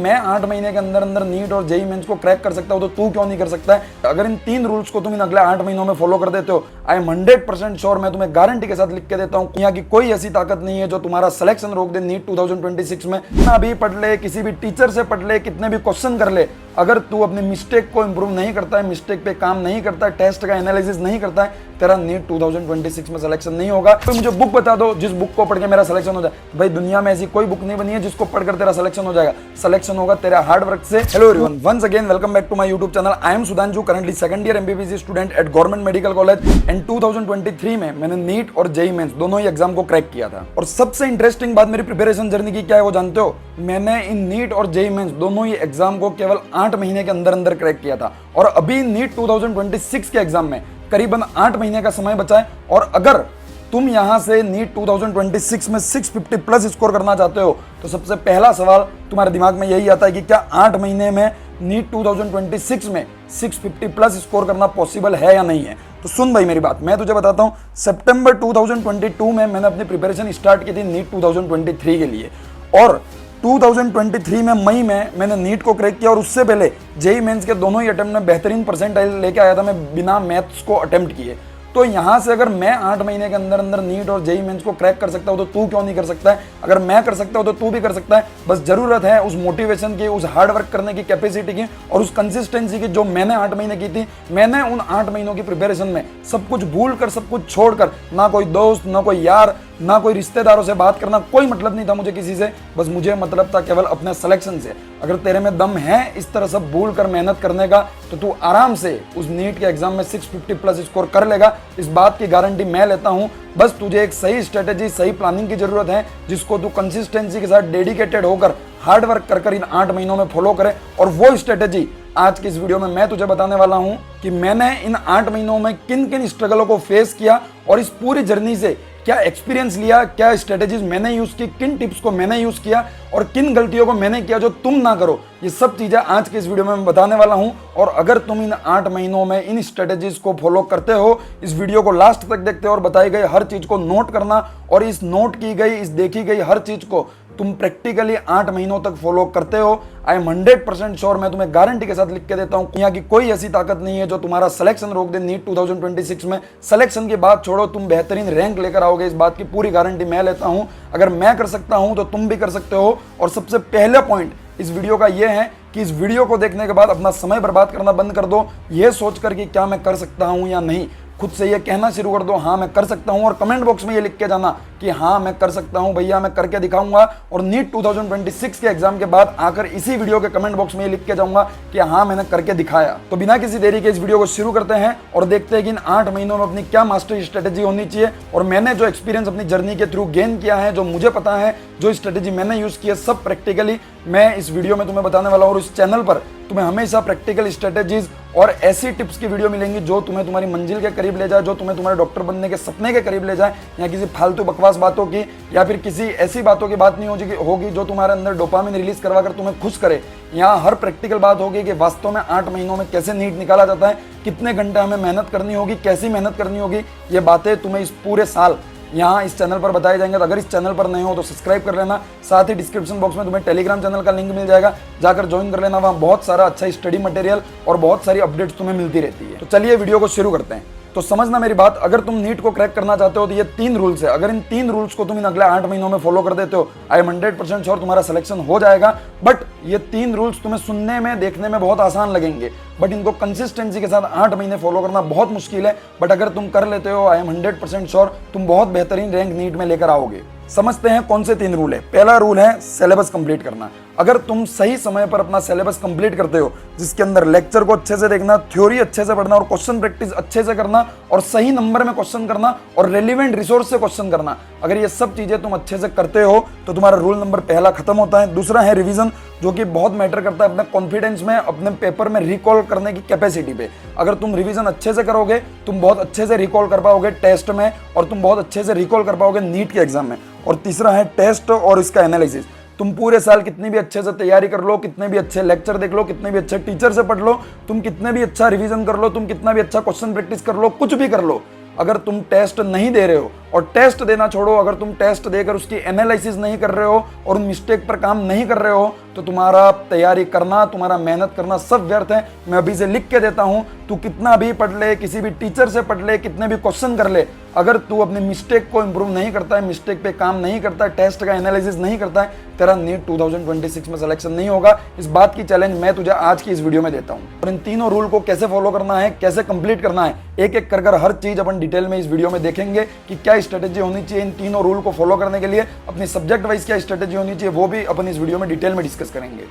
मैं 8 महीने के अंदर अंदर नीट और जेईई मेंस को क्रैक कर सकता हूं, तो तू क्यों नहीं कर सकता है? अगर इन 3 रूल्स को तुम इन अगले 8 महीनों में फॉलो कर देते हो, आई एम 100% श्योर, मैं तुम्हें गारंटी के साथ लिख के देता हूं, यहाँ की कोई ऐसी ताकत नहीं है जो तुम्हारा सिलेक्शन रोक दे नीट 2026 में। ना भी पढ़ ले, किसी भी टीचर से पढ़ ले, कितने भी क्वेश्चन कर ले, अगर तू अपने मिस्टेक को इंप्रूव नहीं करता है, मिस्टेक पे काम नहीं करता है, टेस्ट का एनालिसिस नहीं करता है, तेरा नीट 2026 में सिलेक्शन नहीं होगा। तो मुझे बुक बता दो जिस बुक को पढ़ के मेरा सिलेक्शन हो जाए। भाई दुनिया में ऐसी कोई बुक नहीं बनी है जिसको पढ़कर तेरा सिलेक्शन हो जाएगा। सिलेक्शन होगा तेरा हार्ड वर्क से। Hello everyone, once again welcome back to my YouTube channel. I am Sudhanshu, currently second year MBBS student at government medical college and 2023 में मैंने नीट और जेईई मेंस दोनों ही एग्जाम को क्रैक किया था। और सबसे इंटरेस्टिंग बात मेरी प्रिपरेशन जर्नी की क्या है वो जानते हो? मैंने इन नीट और जेईई मेंस दोनों ही एग्जाम को केवल 8 महीने के अंदर अंदर क्रैक किया था। और अभी नीट 2026 के एग्जाम में करीबन 8 महीने का समय बचा है। और अगर तुम यहां से नीट 2026 में 650 प्लस स्कोर करना चाहते हो, तो सबसे पहला सवाल तुम्हारे दिमाग में यही आता है कि क्या 8 महीने में नीट 2026 में 650 प्लस स्कोर करना पॉसिबल है या नहीं है? तो सुन भाई मेरी बात, मैं तुझे बताता हूं। सितंबर 2022 में मैंने अपनी प्रिपरेशन स्टार्ट की थी नीट 2023 के लिए, और 2023 में मई में मैंने नीट को क्रैक किया। और उससे पहले जेईई मेंस के दोनों ही अटेम्प्ट में बेहतरीन परसेंटाइल लेके आया था मैं, बिना मैथ्स को अटेम्प्ट किए। तो यहां से अगर मैं 8 महीने के अंदर अंदर नीट और जेईई मेंस को क्रैक कर सकता हूं, तो तू क्यों नहीं कर सकता है? अगर मैं कर सकता हूं तो तू भी कर सकता है। बस जरूरत है उस मोटिवेशन की, उस हार्ड वर्क करने की कैपेसिटी की, और उस कंसिस्टेंसी की जो मैंने 8 महीने की थी। मैंने उन 8 महीनों की प्रिपरेशन में सब कुछ भूल कर, सब कुछ छोड़कर, ना कोई दोस्त, ना कोई यार, ना कोई रिश्तेदारों से बात करना, कोई मतलब नहीं था मुझे किसी से। बस मुझे मतलब था केवल अपने सिलेक्शन से। अगर तेरे में दम है इस तरह सब भूल कर मेहनत करने का, तो तू आराम से उस नीट के एग्जाम में 650 प्लस स्कोर कर लेगा। इस बात की गारंटी मैं लेता हूं। बस तुझे एक सही स्ट्रेटेजी, सही प्लानिंग की जरूरत है, जिसको तू कंसिस्टेंसी के साथ डेडिकेटेड होकर हार्ड वर्क कर इन 8 महीनों में फॉलो करे। और वो स्ट्रेटेजी आज की इस वीडियो में मैं तुझे बताने वाला हूं कि मैंने इन 8 महीनों में किन किन स्ट्रगलों को फेस किया, और इस पूरी जर्नी से क्या एक्सपीरियंस लिया, क्या स्ट्रेटेजीज मैंने यूज की, किन टिप्स को मैंने यूज किया, और किन गलतियों को मैंने किया जो तुम ना करो। ये सब चीजें आज के इस वीडियो में मैं बताने वाला हूं। और अगर तुम इन 8 महीनों में इन स्ट्रेटेजीज को फॉलो करते हो, इस वीडियो को लास्ट तक देखते हो और बताई गई हर चीज को नोट करना, और इस नोट की गई, इस देखी गई हर चीज को तुम प्रैक्टिकली 8 महीनों तक फॉलो करते हो, आई एम 100% श्योर, मैं तुम्हें गारंटी के साथ लिख के देता हूं, यहाँ की कोई ऐसी ताकत नहीं है जो तुम्हारा सिलेक्शन रोक दे नीट 2026 में। सिलेक्शन की बात छोड़ो, तुम बेहतरीन रैंक लेकर आओगे, इस बात की पूरी गारंटी मैं लेता हूं। अगर मैं कर सकता हूं तो तुम भी कर सकते हो। और सबसे पहला पॉइंट इस वीडियो का यह है कि इस वीडियो को देखने के बाद अपना समय बर्बाद करना बंद कर दो, यह सोचकर कि क्या मैं कर सकता हूं या नहीं। खुद से ये कहना शुरू कर दो, हाँ मैं कर सकता हूं, और कमेंट बॉक्स में ये लिख के जाना कि हाँ मैं कर सकता हूं भैया, मैं करके दिखाऊंगा। और नीट 2026 के एग्जाम के बाद आकर इसी वीडियो के कमेंट बॉक्स में ये लिख के जाऊंगा कि हाँ मैंने करके दिखाया। तो बिना किसी देरी के इस वीडियो को शुरू करते हैं और देखते हैं कि इन 8 महीनों में अपनी क्या मास्टर स्ट्रेटेजी होनी चाहिए। और मैंने जो एक्सपीरियंस अपनी जर्नी के थ्रू गेन किया है, जो मुझे पता है, जो स्ट्रेटेजी मैंने यूज की है, सब प्रैक्टिकली मैं इस वीडियो में तुम्हें बताने वाला हूँ। और इस चैनल पर तुम्हें हमेशा प्रैक्टिकल स्ट्रेटेजीज और ऐसी टिप्स की वीडियो मिलेंगी जो तुम्हें तुम्हारी मंजिल के करीब ले जाए, जो तुम्हें तुम्हारे डॉक्टर बनने के सपने के करीब ले जाए। या किसी फालतू बकवास बातों की या फिर किसी ऐसी बातों की बात नहीं होगी जो तुम्हारे अंदर डोपामिन रिलीज करवा कर तुम्हें खुश करे। यहाँ हर प्रैक्टिकल बात होगी कि वास्तव में 8 महीनों में कैसे नीट निकाला जाता है, कितने घंटे हमें मेहनत करनी होगी, कैसी मेहनत करनी होगी। ये बातें तुम्हें इस पूरे साल यहाँ इस चैनल पर बताए जाएंगे। तो अगर इस चैनल पर नए हो तो सब्सक्राइब कर लेना। साथ ही डिस्क्रिप्शन बॉक्स में तुम्हें टेलीग्राम चैनल का लिंक मिल जाएगा, जाकर ज्वाइन कर लेना। वहाँ बहुत सारा अच्छा स्टडी मटेरियल और बहुत सारी अपडेट्स तुम्हें मिलती रहती है। तो चलिए वीडियो को शुरू करते हैं। तो समझना मेरी बात, अगर तुम नीट को क्रैक करना चाहते हो तो ये 3 रूल्स है। अगर इन 3 रूल्स को तुम इन अगले 8 महीनों में फॉलो कर देते हो, आई एम 100% श्योर तुम्हारा सिलेक्शन हो जाएगा। बट ये 3 रूल्स तुम्हें सुनने में, देखने में बहुत आसान लगेंगे, बट इनको कंसिस्टेंसी के साथ 8 महीने फॉलो करना बहुत मुश्किल है। बट अगर तुम कर लेते हो, आई एम 100% श्योर तुम बहुत बेहतरीन रैंक नीट में लेकर आओगे। समझते हैं कौन से 3 रूल है। पहला रूल है सिलेबस कंप्लीट करना। अगर तुम सही समय पर अपना सिलेबस कंप्लीट करते हो, जिसके अंदर लेक्चर को अच्छे से देखना, थ्योरी अच्छे से पढ़ना और क्वेश्चन प्रैक्टिस अच्छे से करना, और सही नंबर में क्वेश्चन करना, और रेलिवेंट रिसोर्स से क्वेश्चन करना, अगर ये सब चीजें तुम अच्छे से करते हो तो तुम्हारा रूल नंबर पहला खत्म होता है। दूसरा है रिवीजन, जो कि बहुत मैटर करता है अपने कॉन्फिडेंस में, अपने पेपर में रिकॉल करने की कैपेसिटी पे। अगर तुम रिवीजन अच्छे से करोगे, तुम बहुत अच्छे से रिकॉल कर पाओगे टेस्ट में, और तुम बहुत अच्छे से रिकॉल कर पाओगे नीट के एग्जाम में। और तीसरा है टेस्ट और इसका एनालिसिस। तुम पूरे साल कितनी भी अच्छे से तैयारी कर लो, कितने भी अच्छे लेक्चर देख लो, कितने भी अच्छे टीचर से पढ़ लो, तुम कितने भी अच्छा रिवीजन कर लो, तुम कितना भी अच्छा क्वेश्चन प्रैक्टिस कर लो, कुछ भी कर लो, अगर तुम टेस्ट नहीं दे रहे हो और टेस्ट देना छोड़ो। अगर तुम टेस्ट देकर उसकी एनालिसिस नहीं कर रहे हो और उन मिस्टेक पर काम नहीं कर रहे हो तो तुम्हारा तैयारी करना, तुम्हारा मेहनत करना सब व्यर्थ है। मैं अभी से लिख के देता हूं, तू कितना भी पढ़ ले, किसी भी टीचर से पढ़ ले, कितने भी क्वेश्चन कर ले, अगर तू अपने मिस्टेक को इंप्रूव नहीं करता है, मिस्टेक पे काम नहीं करता है, टेस्ट का एनालिसिस नहीं करता है, तेरा नीट 2026 में सिलेक्शन नहीं होगा। इस बात की चैलेंज मैं तुझे आज की इस वीडियो में देता हूं। और इन तीनों रूल को कैसे फॉलो करना है, कैसे कंप्लीट करना है, एक एक कर हर चीज अपन डिटेल में इस वीडियो में देखेंगे कि क्या स्ट्रेटेजी होनी चाहिए इन तीनों रूल को फॉलो करने के लिए, अपनी सब्जेक्ट वाइज क्या स्ट्रेटेजी होनी चाहिए, वो भी अपन इस वीडियो में डिटेल में डिस्कस करेंगे।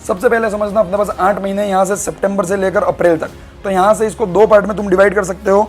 सबसे पहले समझना, अपने पास 8 महीने यहाँ से सितंबर से लेकर अप्रैल तक, तो यहाँ से इसको 2 पार्ट में तुम डिवाइड कर सकते हो।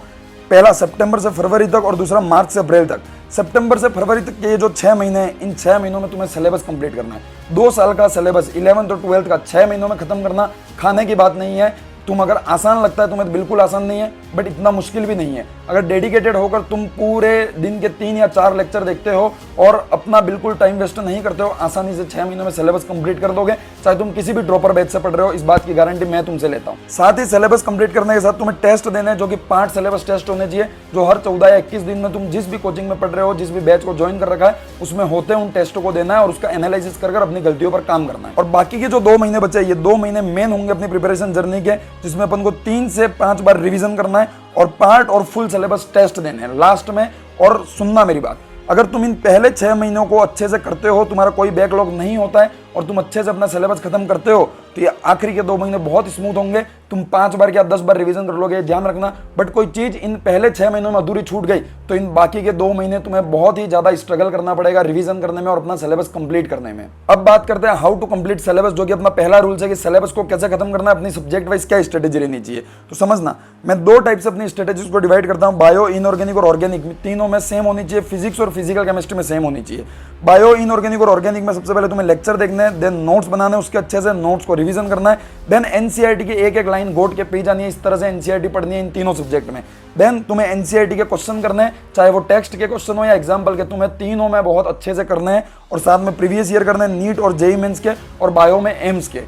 पहला सितंबर से फरवरी तक और दूसरा मार्च से अप्रैल तक। सितंबर से फरवरी तक के ये जो 6 महीने हैं, इन 6 महीनों में तुम्हें सिलेबस कंप्लीट करना है। 2 साल का सिलेबस 11th और 12th का 6 महीनों में खत्म करना खाने की बात नहीं है। तुम अगर आसान लगता है तुम्हें तो बिल्कुल आसान नहीं है, बट इतना मुश्किल भी नहीं है। अगर डेडिकेटेड होकर तुम पूरे दिन के 3 या 4 लेक्चर देखते हो और अपना बिल्कुल टाइम वेस्ट नहीं करते हो, आसानी से 6 महीनों में सिलेबस कंप्लीट कर दोगे, चाहे तुम किसी भी ड्रॉपर बैच से पढ़ रहे हो। इस बात की गारंटी मैं तुमसे लेता हूं। साथ ही सिलेबस कंप्लीट करने के साथ तुम्हें टेस्ट देने हैं, जो कि 5 सिलेबस टेस्ट होने चाहिए, जो हर 14 या 21 दिन में तुम जिस भी कोचिंग में पढ़ रहे हो, जिस भी बैच को ज्वाइन कर रखा है, उसमें होते हैं, उन टेस्टों को देना है और उसका एनालिसिस कर अपनी गलतियों पर काम करना है। और बाकी के जो 2 महीने बचे, ये 2 महीने मेन होंगे अपनी प्रिपरेशन जर्नी के, जिसमें अपन को 3 से 5 बार रिवीजन करना है और पार्ट और फुल सिलेबस टेस्ट देने हैं लास्ट में। और सुनना मेरी बात, अगर तुम इन पहले 6 महीनों को अच्छे से करते हो, तुम्हारा कोई बैकलॉग नहीं होता है और तुम अच्छे से अपना सिलेबस खत्म करते हो, तो ये आखिरी के 2 महीने बहुत स्मूथ होंगे। तुम 5 बार या 10 बार रिवीजन कर लोगे, ध्यान रखना। बट कोई चीज इन पहले 6 महीनों में अधूरी छूट गई तो इन बाकी के 2 महीने तुम्हें बहुत ही ज्यादा स्ट्रगल करना पड़ेगा रिवीजन करने में और अपना सिलेबस कंप्लीट करने में। अब बात करते हैं हाउ टू कंप्लीट सिलेबस, जो कि अपना पहला रूल है कि सिलेबस को कैसे खत्म करना है, अपनी सब्जेक्ट वाइज क्या स्ट्रेटेजी रहनी चाहिए। तो समझना, मैं 2 टाइप से अपनी स्ट्रेटेजीज को डिवाइड करता हूं, बायो, इनऑर्गेनिक और ऑर्गेनिक। तीनों में सेम होनी चाहिए, फिजिक्स और फिजिकल केमिस्ट्री में सेम होनी चाहिए। बायो, इनऑर्गेनिक और ऑर्गेनिक में सबसे पहले तुम्हें लेक्चर देखने हैं, देन नोट्स बनाने, उसके अच्छे से नोट्स को रिवीजन करना है, देन एनसीईआरटी की एक एक लाइन गोट के पी जानी है। इस तरह से एनसीईआरटी पढ़नी है इन तीनों सब्जेक्ट में। देन तुम्हें एनसीईआरटी के क्वेश्चन करने हैं, चाहे वो टेक्स्ट के क्वेश्चन हो या एग्जाम्पल के, तुम्हें तीनों में बहुत अच्छे से करने हैं और साथ में प्रीवियस ईयर करने हैं, नीट और जेईई मेंस के और बायो में एम्स के।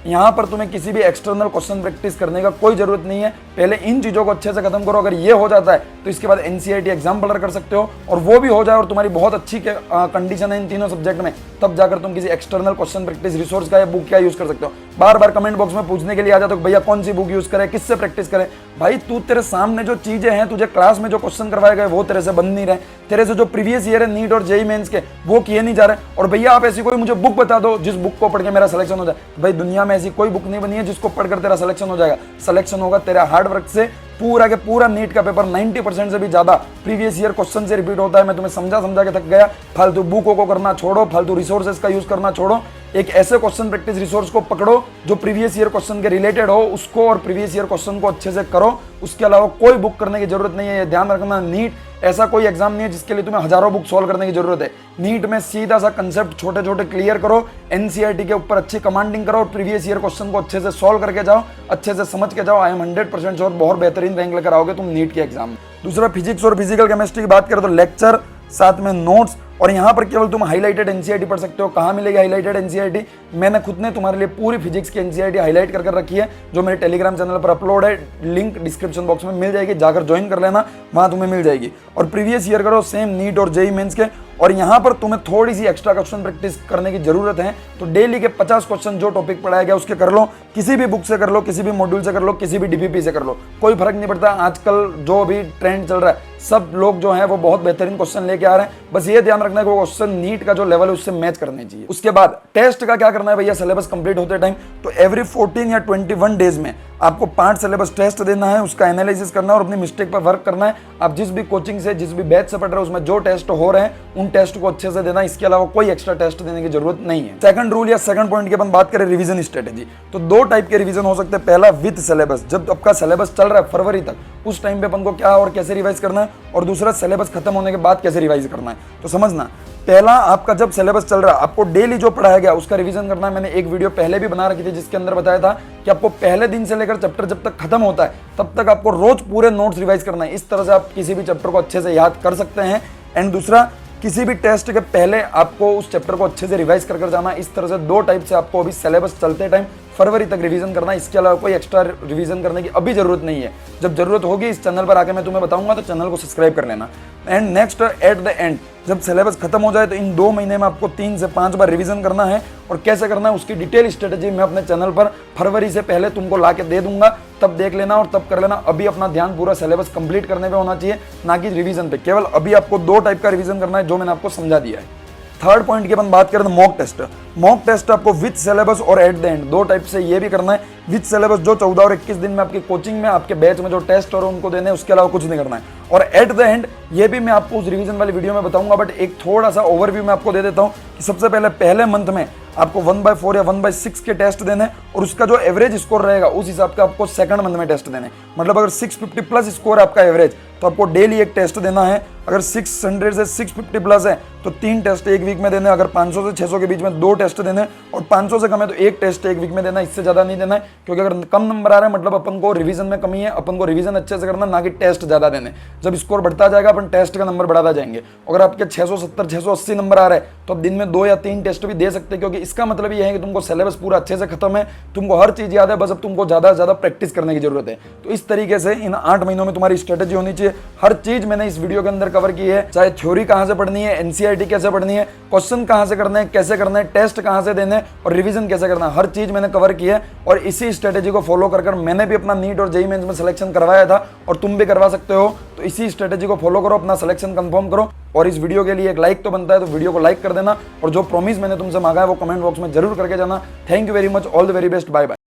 यहाँ पर तुम्हें किसी भी एक्सटर्नल क्वेश्चन प्रैक्टिस करने का कोई जरूरत नहीं है। पहले इन चीजों को अच्छे से खत्म करो। अगर ये हो जाता है तो इसके बाद एनसीईआरटी एग्जाम्पलर कर सकते हो, और वो भी हो जाए और तुम्हारी बहुत अच्छी कंडीशन है इन तीनों सब्जेक्ट में, तब जाकर तुम किसी एक्सटर्नल क्वेश्चन प्रैक्टिस रिसोर्स का या बुक क्या यूज कर सकते हो। बार बार कमेंट बॉक्स में पूछने के लिए आ जाते हो भैया कौन सी बुक यूज करें, किससे प्रैक्टिस करें। भाई तू, तेरे सामने जो चीजें हैं, तुझे क्लास में जो क्वेश्चन करवाए गए वो तेरे से बन नहीं रहे, तेरे से जो प्रीवियस ईयर है नीट और जेईई मेंस के वो किए नहीं जा रहे। और भैया आप ऐसी कोई मुझे बुक बता दो जिस बुक को पढ़ के मेरा सिलेक्शन हो जाए। भाई दुनिया में ऐसी कोई बुक नहीं बनी है जिसको पढ़कर तेरा सिलेक्शन हो जाएगा। सिलेक्शन होगा तेरा हार्ड वर्क से। पूरा के पूरा नीट का पेपर 90% से भी ज्यादा प्रीवियस ईयर क्वेश्चन से रिपीट होता है। मैं तुम्हें समझा के थक गया। फालतू बुकों को करना छोड़ो, फालतू रिसोर्सेज का यूज करना छोड़ो। एक ऐसे क्वेश्चन प्रैक्टिस रिसोर्स को पकड़ो जो प्रीवियस ईयर क्वेश्चन के रिलेटेड हो, उसको और प्रीवियस ईयर क्वेश्चन को अच्छे से करो। उसके अलावा कोई बुक करने की जरूरत नहीं है। ये ध्यान रखना, नीट ऐसा कोई एग्जाम नहीं है जिसके लिए तुम्हें हजारों बुक सॉल्व करने की जरूरत है। नीट में सीधा सा कंसेप्ट छोटे छोटे क्लियर करो, एनसीईआरटी के ऊपर अच्छी कमांडिंग करो, प्रीवियस ईयर क्वेश्चन को अच्छे से सॉल्व करके जाओ, अच्छे से समझ के जाओ। आई एम 100% श्योर बहुत बेहतरीन रैंक लेकर आओगे तुम नीट के एग्जाम में। दूसरा, फिजिक्स और फिजिकल केमिस्ट्री की बात करें तो लेक्चर, साथ में नोट्स, और यहाँ पर केवल तुम हाईलाइटेड एनसीईआरटी पढ़ सकते हो। कहाँ मिलेगी हाईलाइटेड एनसीईआरटी? मैंने खुद ने तुम्हारे लिए पूरी फिजिक्स की एनसीईआरटी हाईलाइट कर रखी है, जो मेरे टेलीग्राम चैनल पर अपलोड है। लिंक डिस्क्रिप्शन बॉक्स में मिल जाएगी, जाकर ज्वाइन कर लेना, वहां तुम्हें मिल जाएगी। और प्रीवियस ईयर करो सेम नीट और जेईई मेंस के। और यहाँ पर तुम्हें थोड़ी सी एक्स्ट्रा क्वेश्चन प्रैक्टिस करने की जरूरत है, तो डेली के 50 क्वेश्चन जो टॉपिक पढ़ाया गया उसके कर लो। किसी भी बुक से कर लो, किसी भी मॉड्यूल से कर लो, किसी भी डीपीपी से कर लो, कोई फर्क नहीं पड़ता। आजकल जो भी ट्रेंड चल रहा है, सब लोग जो है वो बहुत बेहतरीन क्वेश्चन लेके आ रहे हैं। बस ये ध्यान रखना है कि वो क्वेश्चन नीट का जो लेवल है उससे मैच करने चाहिए। उसके बाद टेस्ट का क्या करना है भैया, सिलेबस कंप्लीट होते टाइम तो एवरी 14 या 21 डेज में आपको 5 सिलेबस टेस्ट देना है, उसका एनालिसिस करना है और अपनी मिस्टेक पर वर्क करना है। आप जिस भी कोचिंग से, जिस भी बैच से पढ़ रहे हो, उसमें जो टेस्ट हो रहे हैं उन टेस्ट को अच्छे से देना। इसके अलावा कोई एक्स्ट्रा टेस्ट देने की जरूरत नहीं है। सेकंड रूल या सेकंड पॉइंट की अपन बात करें रिवीजन स्ट्रेटेजी, तो 2 टाइप के रिवीजन हो सकते हैं। पहला विद सिलेबस, जब आपका सिलेबस चल रहा है फरवरी तक, उस टाइम पे अपन को क्या और कैसे रिवाइज करना है, और दूसरा सिलेबस खत्म होने के बाद कैसे रिवाइज करना है। तो समझना, पहला आपका जब सिलेबस चल रहा है, आपको डेली जो पढ़ाया गया उसका रिवीजन करना है। मैंने एक वीडियो पहले भी बना रखी थी जिसके अंदर बताया था कि आपको पहले दिन से लेकर चैप्टर जब तक खत्म होता है तब तक आपको रोज पूरे नोट्स रिवाइज करना है। इस तरह से आप किसी भी चैप्टर को अच्छे से याद कर सकते हैं। एंड दूसरा, किसी भी टेस्ट के पहले आपको उस चैप्टर को अच्छे से रिवाइज कर जाना। इस तरह से 2 टाइप से आपको अभी सिलेबस चलते टाइम फरवरी तक रिवीजन करना है। इसके अलावा कोई एक्स्ट्रा रिवीजन करने की अभी जरूरत नहीं है। जब जरूरत होगी इस चैनल पर आके मैं तुम्हें बताऊंगा, तो चैनल को सब्सक्राइब कर लेना। And next, at the end, जब सिलेबस खत्म हो जाए तो इन 2 महीने में आपको 3 से 5 बार रिवीजन करना है। और कैसे करना है उसकी डिटेल स्ट्रेटेजी मैं अपने चैनल पर फरवरी से पहले तुमको ला के दे दूंगा, तब देख लेना और तब कर लेना। अभी अपना ध्यान पूरा सिलेबस कंप्लीट करने पे होना चाहिए, ना कि रिवीजन पे। केवल अभी आपको 2 टाइप का रिवीजन करना है, जो मैंने आपको समझा दिया है। थर्ड पॉइंट की अपन बात करें तो मॉक टेस्ट। मॉक टेस्ट आपको विथ सिलेबस और एट द एंड 2 टाइप से ये भी करना है। विथ सिलेबस जो 14 और 21 दिन में आपकी कोचिंग में आपके बैच में जो टेस्ट और उनको देने हैं, उसके अलावा कुछ नहीं करना है। और एट द एंड ये भी मैं आपको उस रिवीजन वाली वीडियो में बताऊंगा, बट एक थोड़ा सा ओवरव्यू मैं आपको दे देता हूँ कि सबसे पहले मंथ में आपको 1/4 या 1/6 के टेस्ट देने, और उसका जो एवरेज स्कोर रहेगा उस हिसाब का आपको सेकंड मंथ में टेस्ट देने। मतलब अगर 650 प्लस स्कोर है आपका एवरेज, तो आपको डेली एक टेस्ट देना है। अगर 600 से 650 प्लस है तो 3 टेस्ट एक वीक में देने। अगर 500 से 600 के बीच में 2 टेस्ट देने, और 500 से कम है तो 1 टेस्ट एक वीक में देना, इससे ज्यादा नहीं देना है। क्योंकि अगर कम नंबर आ रहा है मतलब अपन को रिवीजन में कमी है, अपन को रिवीजन अच्छे से करना, ना कि टेस्ट ज्यादा देने। जब स्कोर बढ़ता जाएगा अपन टेस्ट का नंबर बढ़ाता जाएंगे। अगर आपके 670 680 नंबर आ रहे हैं तो अब दिन में 2 या 3 टेस्ट भी दे सकते हैं, क्योंकि इसका मतलब ये है कि तुमको सिलेबस पूरा अच्छे से खत्म है, तुमको हर चीज याद है, बस अब तुमको ज्यादा से ज्यादा प्रैक्टिस करने की जरूरत है। तो इस तरीके से इन 8 महीनों में तुम्हारी स्ट्रेटेजी होनी चाहिए। हर चीज मैंने इस वीडियो के अंदर कवर की है, चाहे थ्योरी कहां से पढ़नी है, एनसीईआरटी कैसे पढ़नी है, क्वेश्चन कहां से करना है, कैसे करना है, टेस्ट कहां से देने और रिवीजन कैसे करना है, हर चीज मैंने कवर की है। और इसी स्ट्रेटेजी को फॉलो कर मैंने भी अपना नीट और जेईई मेंस में सिलेक्शन करवाया था, और तुम भी करवा सकते हो। तो इसी स्ट्रेटेजी को फॉलो करो, अपना सिलेक्शन कंफर्म करो। और इस वीडियो के लिए एक लाइक तो बनता है, तो वीडियो को लाइक कर देना, और जो प्रॉमिस मैंने तुमसे मांगा है वो कमेंट बॉक्स में जरूर करके जाना। Thank you very much, all the very best, bye bye.